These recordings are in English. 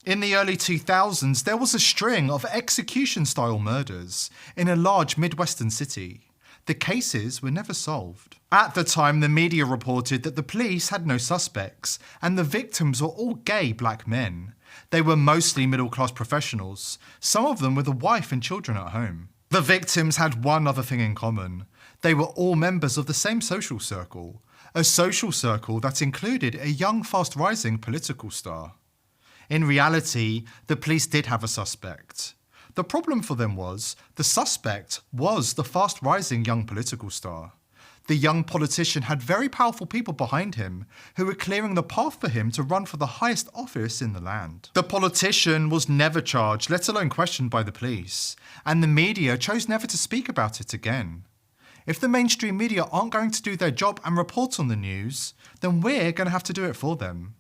In the early 2000s, there was a string of execution-style murders in a large Midwestern city. The cases were never solved. At the time, the media reported that the police had no suspects, and the victims were all gay black men. They were mostly middle-class professionals, some of them with a wife and children at home. The victims had one other thing in common. They were all members of the same social circle, a social circle that included a young, fast-rising political star. In reality, the police did have a suspect. The problem for them was, the suspect was the fast-rising young political star. The young politician had very powerful people behind him who were clearing the path for him to run for the highest office in the land. The politician was never charged, let alone questioned by the police, and the media chose never to speak about it again. If the mainstream media aren't going to do their job and report on the news, then we're going to have to do it for them.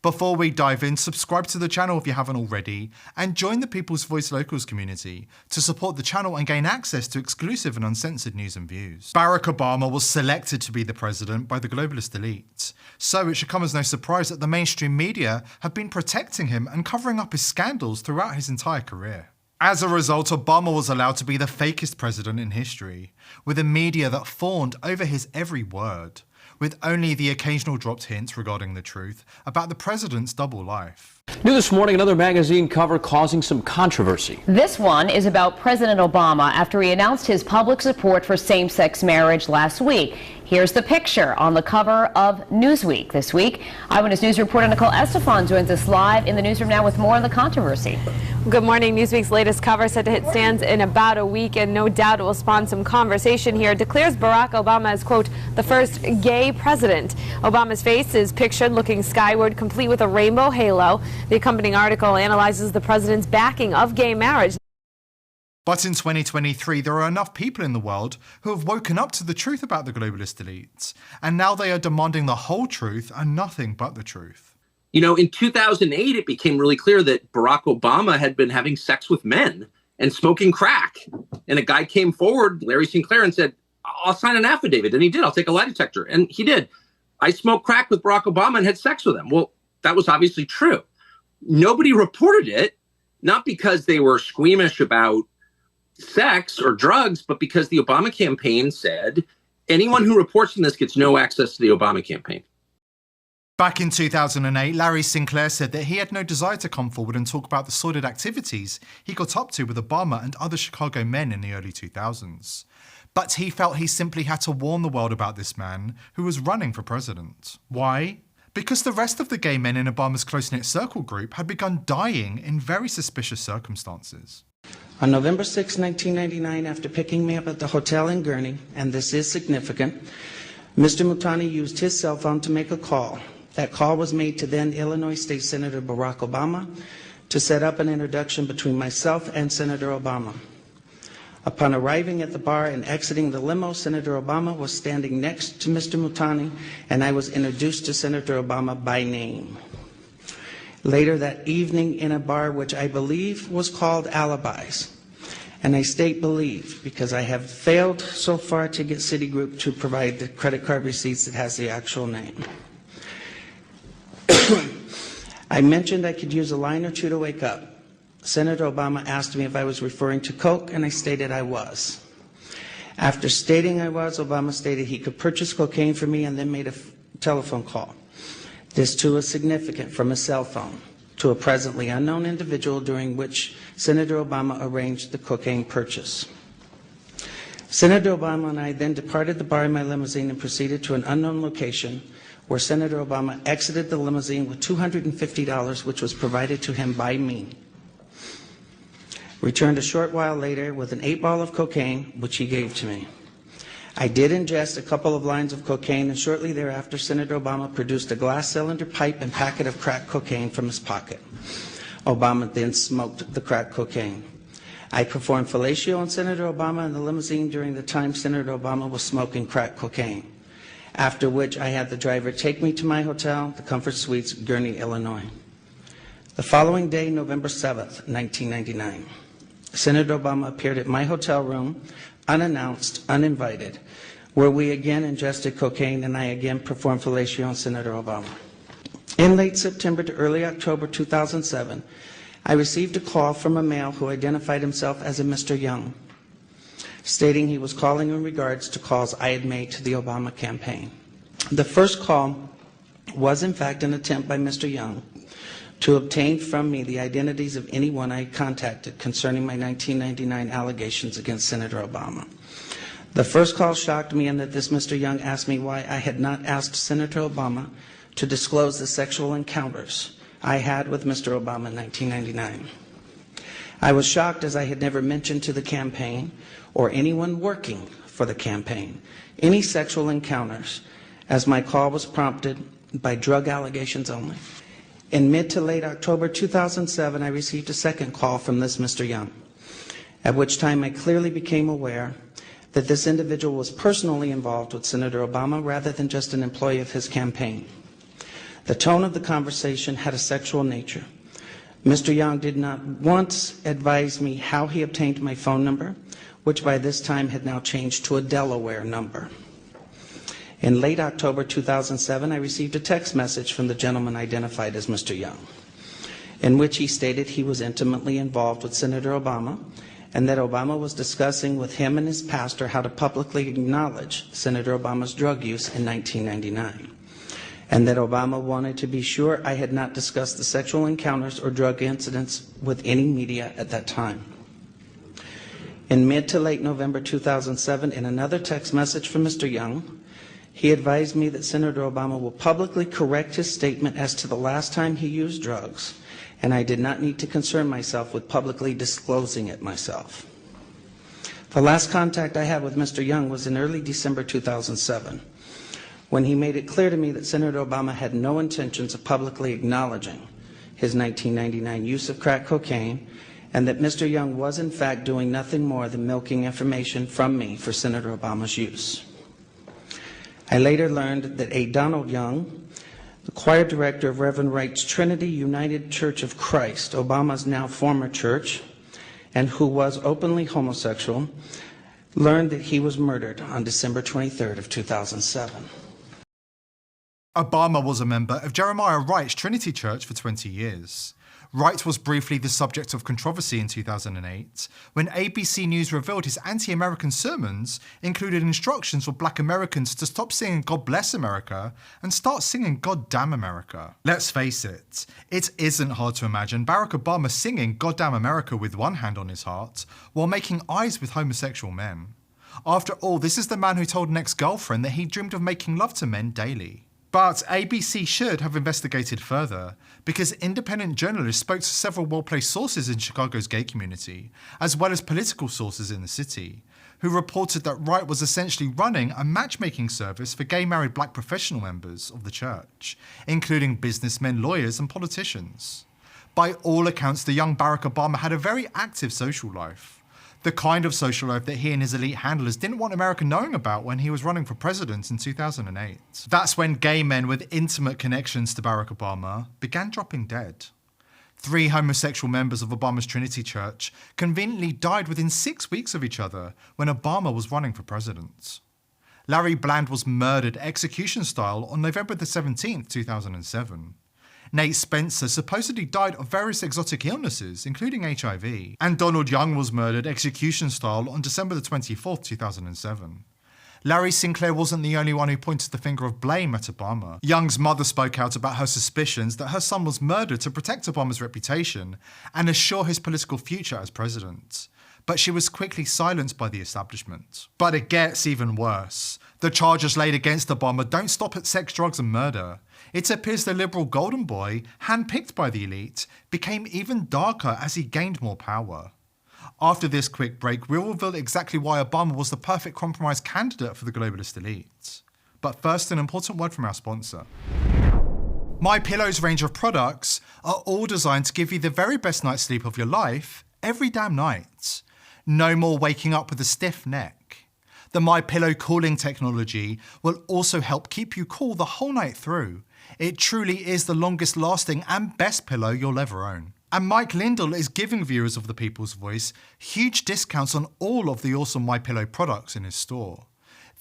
Before we dive in, subscribe to the channel if you haven't already, and join the People's Voice Locals community to support the channel and gain access to exclusive and uncensored news and views. Barack Obama was selected to be the president by the globalist elite, so it should come as no surprise that the mainstream media have been protecting him and covering up his scandals throughout his entire career. As a result, Obama was allowed to be the fakest president in history, with a media that fawned over his every word, with only the occasional dropped hint regarding the truth about the president's double life. New this morning, another magazine cover causing some controversy. This one is about President Obama after he announced his public support for same-sex marriage last week. Here's the picture on the cover of Newsweek this week. Eyewitness News reporter Nicole Estefan joins us live in the newsroom now with more on the controversy. Good morning. Newsweek's latest cover set to hit stands in about a week, and no doubt it will spawn some conversation here. Declares Barack Obama as, quote, the first gay president. Obama's face is pictured looking skyward, complete with a rainbow halo. The accompanying article analyzes the president's backing of gay marriage. But in 2023, there are enough people in the world who have woken up to the truth about the globalist elites, and now they are demanding the whole truth and nothing but the truth. You know, in 2008, it became really clear that Barack Obama had been having sex with men and smoking crack. And a guy came forward, Larry Sinclair, and said, I'll sign an affidavit. And he did. I'll take a lie detector. And he did. I smoked crack with Barack Obama and had sex with him. Well, that was obviously true. Nobody reported it, not because they were squeamish about sex or drugs, but because the Obama campaign said anyone who reports on this gets no access to the Obama campaign. Back in 2008, Larry Sinclair said that he had no desire to come forward and talk about the sordid activities he got up to with Obama and other Chicago men in the early 2000s. But he felt he simply had to warn the world about this man who was running for president. Why? Because the rest of the gay men in Obama's close-knit circle group had begun dying in very suspicious circumstances. On November 6, 1999, after picking me up at the hotel in Gurnee, and this is significant, Mr. Mutani used his cell phone to make a call. That call was made to then Illinois State Senator Barack Obama to set up an introduction between myself and Senator Obama. Upon arriving at the bar and exiting the limo, Senator Obama was standing next to Mr. Mutani, and I was introduced to Senator Obama by name. Later that evening in a bar which I believe was called Alibis, and I state believe because I have failed so far to get Citigroup to provide the credit card receipts that has the actual name. I mentioned I could use a line or two to wake up. Senator Obama asked me if I was referring to coke, and I stated I was. After stating I was, Obama stated he could purchase cocaine for me and then made a telephone call. This too is significant, from a cell phone to a presently unknown individual, during which Senator Obama arranged the cocaine purchase. Senator Obama and I then departed the bar in my limousine and proceeded to an unknown location where Senator Obama exited the limousine with $250, which was provided to him by me. Returned a short while later with an 8-ball of cocaine, which he gave to me. I did ingest a couple of lines of cocaine, and shortly thereafter, Senator Obama produced a glass cylinder pipe and packet of crack cocaine from his pocket. Obama then smoked the crack cocaine. I performed fellatio on Senator Obama in the limousine during the time Senator Obama was smoking crack cocaine, after which I had the driver take me to my hotel, the Comfort Suites, Gurnee, Illinois. The following day, November 7th, 1999, Senator Obama appeared at my hotel room, unannounced, uninvited, where we again ingested cocaine and I again performed fellatio on Senator Obama. In late September to early October 2007, I received a call from a male who identified himself as a Mr. Young, stating he was calling in regards to calls I had made to the Obama campaign. The first call was in fact an attempt by Mr. Young to obtain from me the identities of anyone I had contacted concerning my 1999 allegations against Senator Obama. The first call shocked me in that this Mr. Young asked me why I had not asked Senator Obama to disclose the sexual encounters I had with Mr. Obama in 1999. I was shocked as I had never mentioned to the campaign or anyone working for the campaign any sexual encounters, as my call was prompted by drug allegations only. In mid to late October 2007, I received a second call from this Mr. Young, at which time I clearly became aware that this individual was personally involved with Senator Obama rather than just an employee of his campaign. The tone of the conversation had a sexual nature. Mr. Young did not once advise me how he obtained my phone number, which by this time had now changed to a Delaware number. In late October 2007, I received a text message from the gentleman identified as Mr. Young, in which he stated he was intimately involved with Senator Obama and that Obama was discussing with him and his pastor how to publicly acknowledge Senator Obama's drug use in 1999, and that Obama wanted to be sure I had not discussed the sexual encounters or drug incidents with any media at that time. In mid to late November 2007, in another text message from Mr. Young, he advised me that Senator Obama will publicly correct his statement as to the last time he used drugs, and I did not need to concern myself with publicly disclosing it myself. The last contact I had with Mr. Young was in early December 2007, when he made it clear to me that Senator Obama had no intentions of publicly acknowledging his 1999 use of crack cocaine, and that Mr. Young was in fact doing nothing more than milking information from me for Senator Obama's use. I later learned that A. Donald Young, the choir director of Reverend Wright's Trinity United Church of Christ, Obama's now former church, and who was openly homosexual, learned that he was murdered on December 23rd of 2007. Obama was a member of Jeremiah Wright's Trinity Church for 20 years. Wright was briefly the subject of controversy in 2008 when ABC News revealed his anti-American sermons included instructions for black Americans to stop singing God Bless America and start singing God Damn America. Let's face it isn't hard to imagine Barack Obama singing God Damn America with one hand on his heart while making eyes with homosexual men. After all, this is the man who told an ex-girlfriend that he dreamed of making love to men daily. But ABC should have investigated further, because independent journalists spoke to several well-placed sources in Chicago's gay community, as well as political sources in the city, who reported that Wright was essentially running a matchmaking service for gay married black professional members of the church, including businessmen, lawyers, and politicians. By all accounts, the young Barack Obama had a very active social life. The kind of social life that he and his elite handlers didn't want America knowing about when he was running for president in 2008. That's when gay men with intimate connections to Barack Obama began dropping dead. 3 homosexual members of Obama's Trinity Church conveniently died within 6 weeks of each other when Obama was running for president. Larry Bland was murdered execution style on November the 17th, 2007. Nate Spencer supposedly died of various exotic illnesses, including HIV. And Donald Young was murdered execution style on December the 24th, 2007. Larry Sinclair wasn't the only one who pointed the finger of blame at Obama. Young's mother spoke out about her suspicions that her son was murdered to protect Obama's reputation and assure his political future as president. But she was quickly silenced by the establishment. But it gets even worse. The charges laid against Obama don't stop at sex, drugs, and murder. It appears the liberal golden boy, handpicked by the elite, became even darker as he gained more power. After this quick break, we'll reveal exactly why Obama was the perfect compromise candidate for the globalist elite. But first, an important word from our sponsor. MyPillow's range of products are all designed to give you the very best night's sleep of your life every damn night. No more waking up with a stiff neck. The MyPillow cooling technology will also help keep you cool the whole night through. It truly is the longest lasting and best pillow you'll ever own. And Mike Lindell is giving viewers of The People's Voice huge discounts on all of the awesome MyPillow products in his store.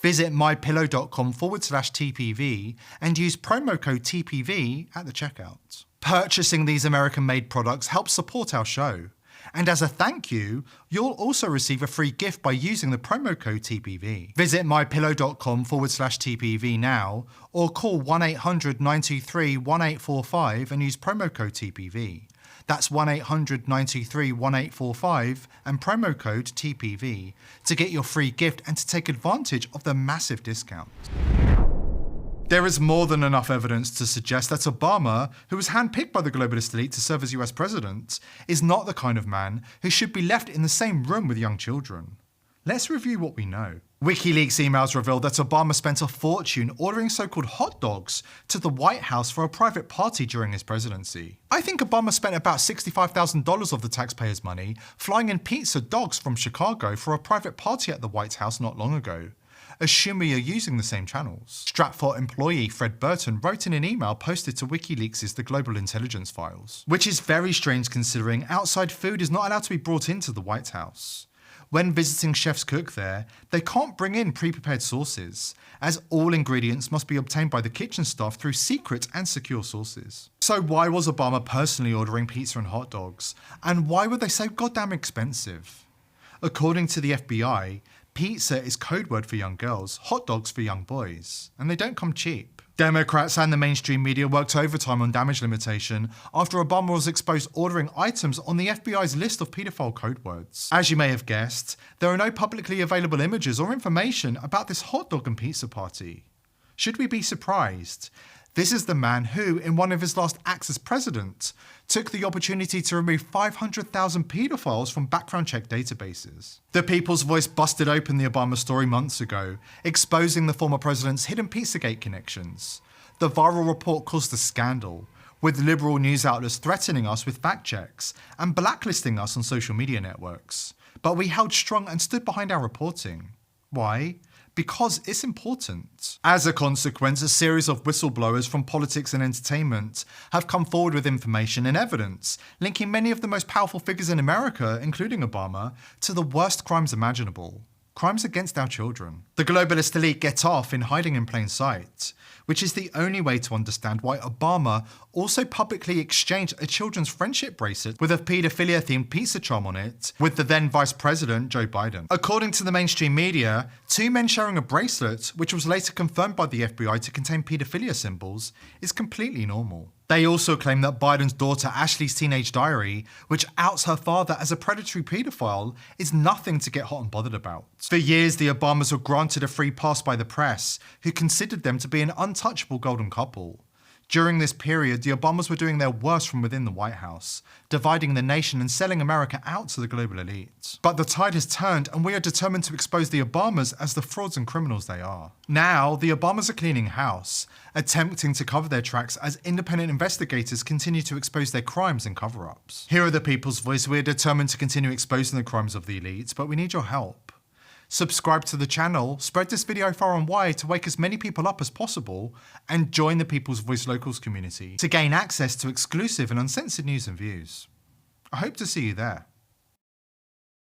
Visit mypillow.com/TPV and use promo code TPV at the checkout. Purchasing these American-made products helps support our show. And as a thank you, you'll also receive a free gift by using the promo code TPV. Visit mypillow.com/TPV now or call 1-800-923-1845 and use promo code TPV. That's 1-800-923-1845 and promo code TPV to get your free gift and to take advantage of the massive discount. There is more than enough evidence to suggest that Obama, who was handpicked by the globalist elite to serve as US president, is not the kind of man who should be left in the same room with young children. Let's review what we know. WikiLeaks emails reveal that Obama spent a fortune ordering so-called hot dogs to the White House for a private party during his presidency. I think Obama spent about $65,000 of the taxpayers' money flying in pizza dogs from Chicago for a private party at the White House not long ago. Assuming you're using the same channels. Stratfor employee Fred Burton wrote in an email posted to WikiLeaks' The Global Intelligence Files, which is very strange considering outside food is not allowed to be brought into the White House. When visiting chefs cook there, they can't bring in pre-prepared sauces, as all ingredients must be obtained by the kitchen staff through secret and secure sources. So why was Obama personally ordering pizza and hot dogs? And why were they so goddamn expensive? According to the FBI, pizza is code word for young girls, hot dogs for young boys, and they don't come cheap. Democrats and the mainstream media worked overtime on damage limitation after Obama was exposed ordering items on the FBI's list of paedophile code words. As you may have guessed, there are no publicly available images or information about this hot dog and pizza party. Should we be surprised? This is the man who, in one of his last acts as president, took the opportunity to remove 500,000 paedophiles from background check databases. The People's Voice busted open the Obama story months ago, exposing the former president's hidden Pizzagate connections. The viral report caused a scandal, with liberal news outlets threatening us with fact checks and blacklisting us on social media networks. But we held strong and stood behind our reporting. Why? Because it's important. As a consequence, a series of whistleblowers from politics and entertainment have come forward with information and evidence linking many of the most powerful figures in America, including Obama, to the worst crimes imaginable. Crimes against our children. The globalist elite get off in hiding in plain sight, which is the only way to understand why Obama also publicly exchanged a children's friendship bracelet with a paedophilia-themed pizza charm on it with the then Vice President Joe Biden. According to the mainstream media, two men sharing a bracelet, which was later confirmed by the FBI to contain paedophilia symbols, is completely normal. They also claim that Biden's daughter Ashley's teenage diary, which outs her father as a predatory paedophile, is nothing to get hot and bothered about. For years, the Obamas were granted a free pass by the press, who considered them to be an untouchable golden couple. During this period, the Obamas were doing their worst from within the White House, dividing the nation and selling America out to the global elite. But the tide has turned, and we are determined to expose the Obamas as the frauds and criminals they are. Now, the Obamas are cleaning house, attempting to cover their tracks as independent investigators continue to expose their crimes and cover-ups. Here at the People's Voice, we are determined to continue exposing the crimes of the elite, but we need your help. Subscribe to the channel, spread this video far and wide to wake as many people up as possible, and join the People's Voice Locals community to gain access to exclusive and uncensored news and views. I hope to see you there.